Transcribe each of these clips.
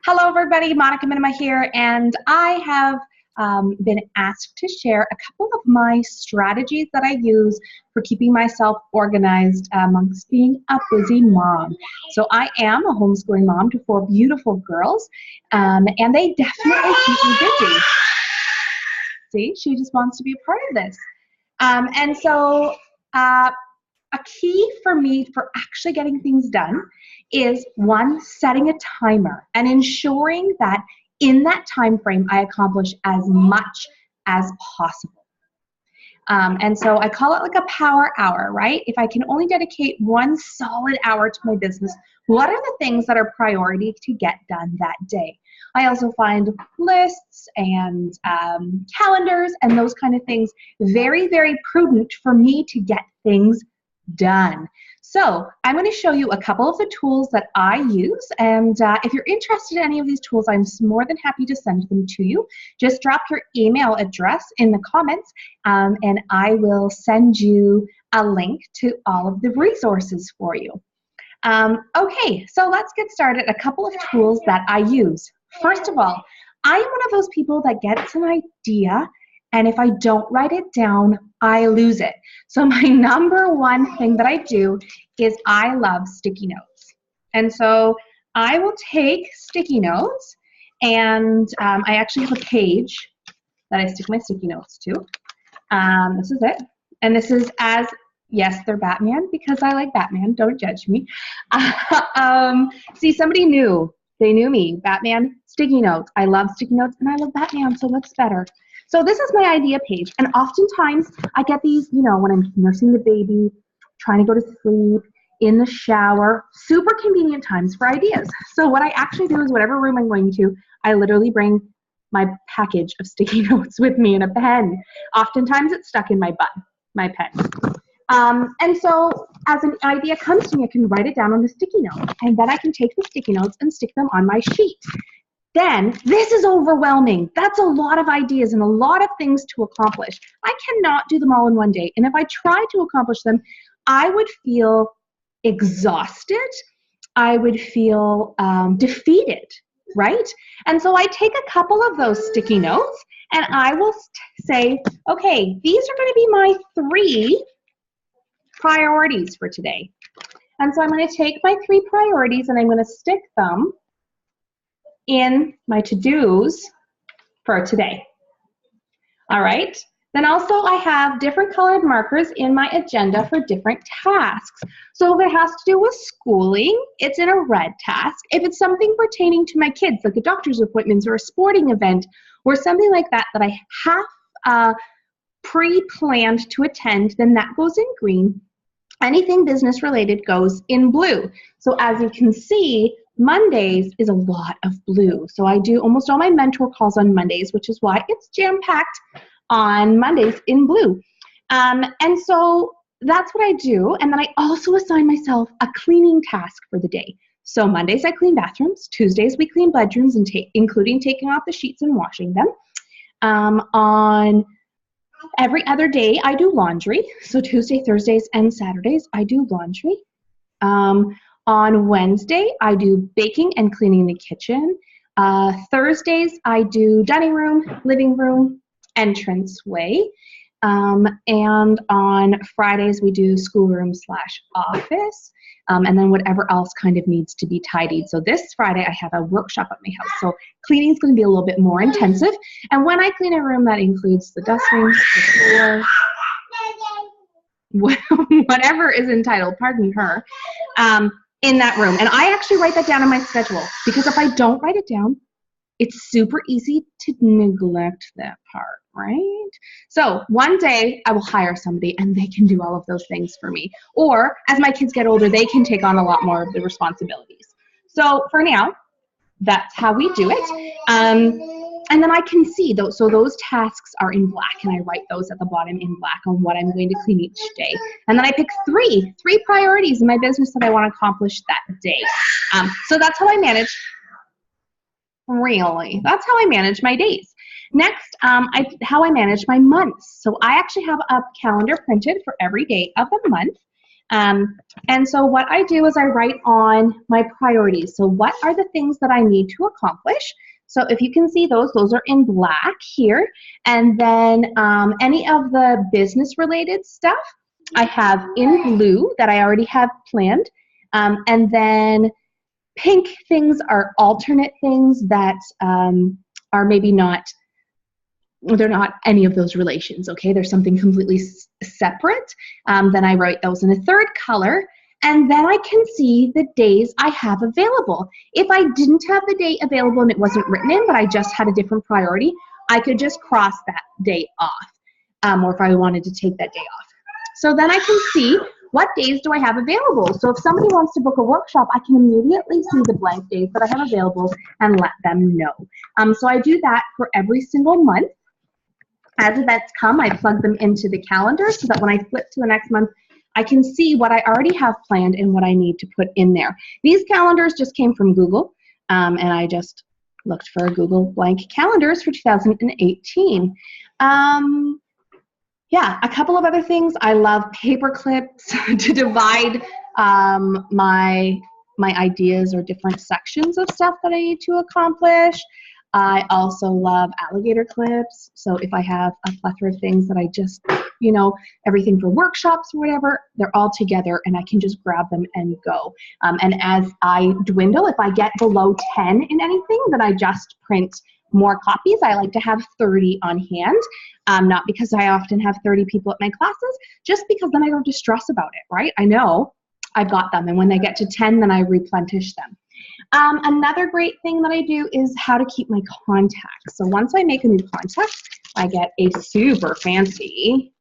Hello, everybody. Monica Minima here, and I have been asked to share a couple of my strategies that I use for keeping myself organized amongst being a busy mom. So I am a homeschooling mom to four beautiful girls, and they definitely keep me busy. See, she just wants to be a part of this. A key for me for actually getting things done is one, setting a timer and ensuring that in that time frame I accomplish as much as possible. And so I call it like a power hour, right? If I can only dedicate one solid hour to my business, what are the things that are priority to get done that day? I also find lists and calendars and those kind of things very, very prudent for me to get things done. So I'm going to show you a couple of the tools that I use, and if you're interested in any of these tools, I'm more than happy to send them to you. Just drop your email address in the comments, and I will send you a link to all of the resources for you. Okay, so let's get started. A couple of tools that I use. First of all, I am one of those people that gets an idea, and if I don't write it down, I lose it. So my number one thing that I do is I love sticky notes. And so I will take sticky notes, and I actually have a page that I stick my sticky notes to. This is it. And this is yes, they're Batman because I like Batman. Don't judge me. See, somebody knew. They knew me. Batman, sticky notes. I love sticky notes, and I love Batman, so what's better? So this is my idea page, and oftentimes I get these, when I'm nursing the baby, trying to go to sleep, in the shower, super convenient times for ideas. So what I actually do is whatever room I'm going to, I literally bring my package of sticky notes with me and a pen. Oftentimes it's stuck in my pen. And so as an idea comes to me, I can write it down on the sticky note, and then I can take the sticky notes and stick them on my sheet. Then this is overwhelming. That's a lot of ideas and a lot of things to accomplish. I cannot do them all in one day. And if I try to accomplish them, I would feel exhausted. I would feel defeated, right? And so I take a couple of those sticky notes and I will say, okay, these are going to be my 3 priorities for today. And so I'm going to take my 3 priorities and I'm going to stick them in my to-dos for today. All right. Then also I have different colored markers in my agenda for different tasks. So if it has to do with schooling, it's in a red task. If it's something pertaining to my kids, like a doctor's appointments or a sporting event or something like that that I have pre-planned to attend, then that goes in green. Anything business related goes in blue. So as you can see, Mondays is a lot of blue. So I do almost all my mentor calls on Mondays, which is why it's jam-packed on Mondays in blue. And so that's what I do. And then I also assign myself a cleaning task for the day. So Mondays I clean bathrooms. Tuesdays we clean bedrooms, and including taking off the sheets and washing them. On every other day I do laundry. So Tuesday, Thursdays, and Saturdays I do laundry. On Wednesday, I do baking and cleaning the kitchen. Thursdays, I do dining room, living room, entranceway. And on Fridays, we do schoolroom/office. And then whatever else kind of needs to be tidied. So this Friday, I have a workshop at my house. So cleaning is going to be a little bit more intensive. And when I clean a room, that includes the dusting, the floor, whatever is entitled, pardon her, in that room. And I actually write that down in my schedule, because if I don't write it down, it's super easy to neglect that part, right? So one day I will hire somebody and they can do all of those things for me. Or as my kids get older, they can take on a lot more of the responsibilities. So for now, that's how we do it. And then I can see those, so those tasks are in black, and I write those at the bottom in black on what I'm going to clean each day. And then I pick three priorities in my business that I want to accomplish that day. So that's how I manage, that's how I manage my days. Next, how I manage my months. So I actually have a calendar printed for every day of the month. And so what I do is I write on my priorities. So what are the things that I need to accomplish? So if you can see those are in black here. And then any of the business related stuff I have in blue that I already have planned. And then pink things are alternate things that are maybe not, they're not any of those relations, okay? There's something completely separate. Then I write those in a third color, and then I can see the days I have available. If I didn't have the date available and it wasn't written in, but I just had a different priority, I could just cross that day off, or if I wanted to take that day off. So then I can see what days do I have available. So if somebody wants to book a workshop, I can immediately see the blank days that I have available and let them know. So I do that for every single month. As events come, I plug them into the calendar so that when I flip to the next month, I can see what I already have planned and what I need to put in there. These calendars just came from Google, and I just looked for Google blank calendars for 2018. Yeah, a couple of other things. I love paper clips to divide my ideas or different sections of stuff that I need to accomplish. I also love alligator clips. So if I have a plethora of things that I just, you know, everything for workshops or whatever, they're all together and I can just grab them and go. And as I dwindle, if I get below 10 in anything, then I just print more copies. I like to have 30 on hand, not because I often have 30 people at my classes, just because then I don't distress about it, right? I know I've got them, and when they get to 10, then I replenish them. Another great thing that I do is how to keep my contacts. So once I make a new contact, I get a super fancy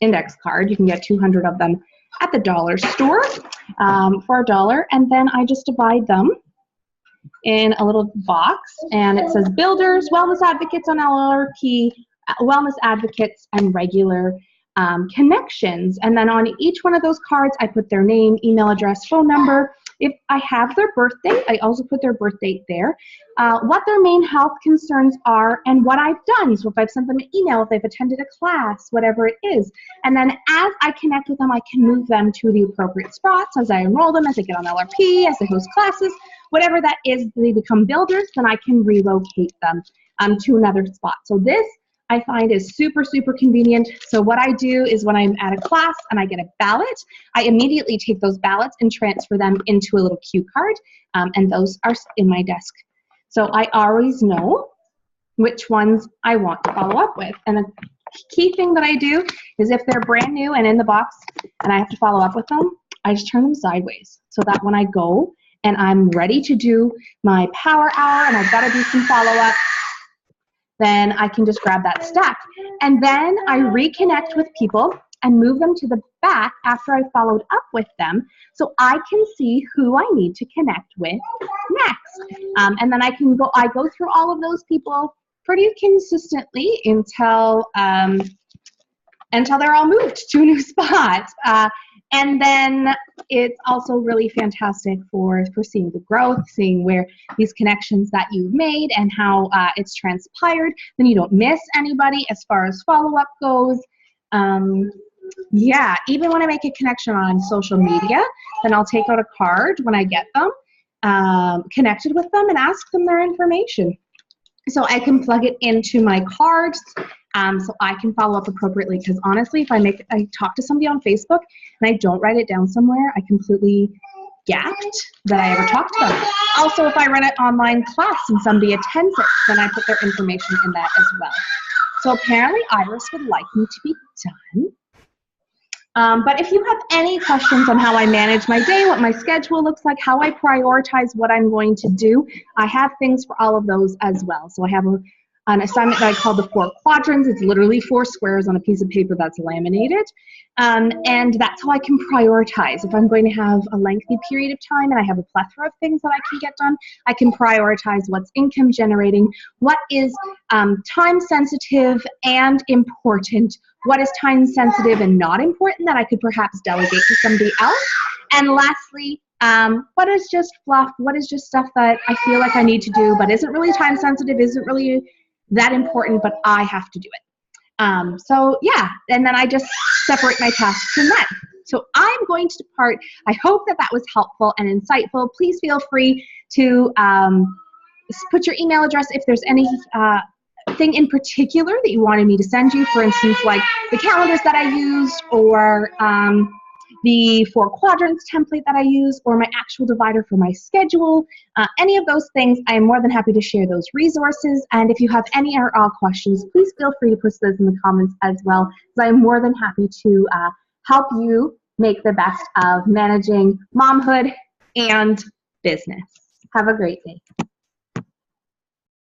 index card. You can get 200 of them at the dollar store for $1, and then I just divide them in a little box, and it says builders, wellness advocates on LRP, wellness advocates, and regular connections. And then on each one of those cards, I put their name, email address, phone number. If I have their birthday, I also put their birth date there, what their main health concerns are, and what I've done. So if I've sent them an email, if they've attended a class, whatever it is. And then as I connect with them, I can move them to the appropriate spots as I enroll them, as they get on LRP, as they host classes, whatever that is, they become builders, then I can relocate them to another spot. So this I find is super, super convenient. So what I do is when I'm at a class and I get a ballot, I immediately take those ballots and transfer them into a little cue card, and those are in my desk. So I always know which ones I want to follow up with. And a key thing that I do is if they're brand new and in the box and I have to follow up with them, I just turn them sideways so that when I go and I'm ready to do my power hour and I've got to do some follow-up, then I can just grab that stack. And then I reconnect with people and move them to the back after I followed up with them so I can see who I need to connect with next. And then I go through all of those people pretty consistently until they're all moved to a new spot. And then it's also really fantastic for seeing the growth, seeing where these connections that you've made and how it's transpired. Then you don't miss anybody as far as follow-up goes. Yeah, even when I make a connection on social media, then I'll take out a card when I get them, connected with them, and ask them their information. So I can plug it into my cards, so I can follow up appropriately. Because honestly, if I talk to somebody on Facebook and I don't write it down somewhere, I completely gapped that I ever talked to them. Also, if I run an online class and somebody attends it, then I put their information in that as well. So apparently Iris would like me to be done. But if you have any questions on how I manage my day, what my schedule looks like, how I prioritize what I'm going to do, I have things for all of those as well. So I have an assignment that I call the 4 quadrants. It's literally 4 squares on a piece of paper that's laminated. And that's how I can prioritize. If I'm going to have a lengthy period of time and I have a plethora of things that I can get done, I can prioritize what's income generating, what is time sensitive and important, what is time sensitive and not important that I could perhaps delegate to somebody else. And lastly, what is just fluff, what is just stuff that I feel like I need to do but isn't really time sensitive, isn't really that important, but I have to do it. So yeah, and then I just separate my tasks from that. So I'm going to depart. I hope that that was helpful and insightful. Please feel free to put your email address if there's any thing in particular that you wanted me to send you. For instance, like the calendars that I used, or the 4 quadrants template that I use, or my actual divider for my schedule, any of those things, I am more than happy to share those resources. And if you have any or all questions, please feel free to post those in the comments as well, because I am more than happy to help you make the best of managing momhood and business. Have a great day.